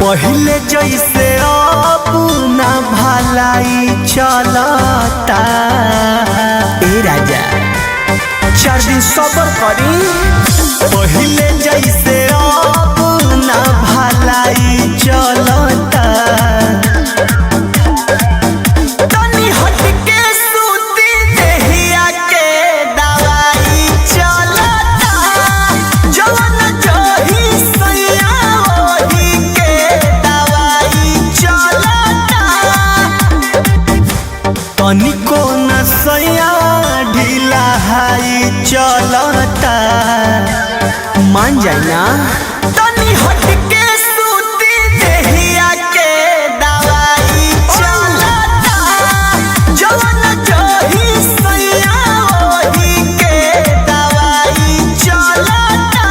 पहले जैसे अब ना भलाई चलता। ए राजा 4 दिन सबर करी। पहले जैसे अब ना भलाई चलता। तनी हट के सूती देहिया के दवाई चलता। जवन जही सैया ओही के दवाई चलता। तनिको न सैया ढीला हाई चलता। मान जाए ना। तनी हट के सूती देहिया के दवाई चलता। जवन जही सैया ओही के दवाई चलता।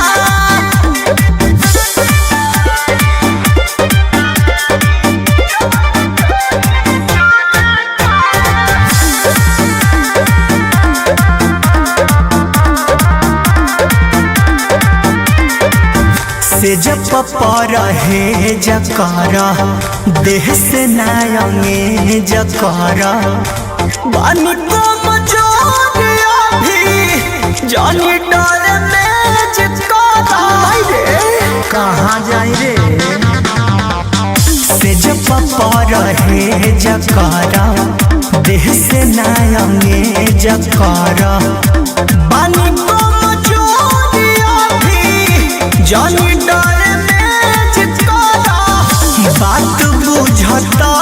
से जब पर है जकर देह से नायंगे जकर बानी को मचोरिया भी जानी डर में जिकरा। कहाँ जाए रे। से जब पर है जकर देह से नायंगे जकर बानी को मचोरिया भी जानी डर में जिकरा। बात बुझता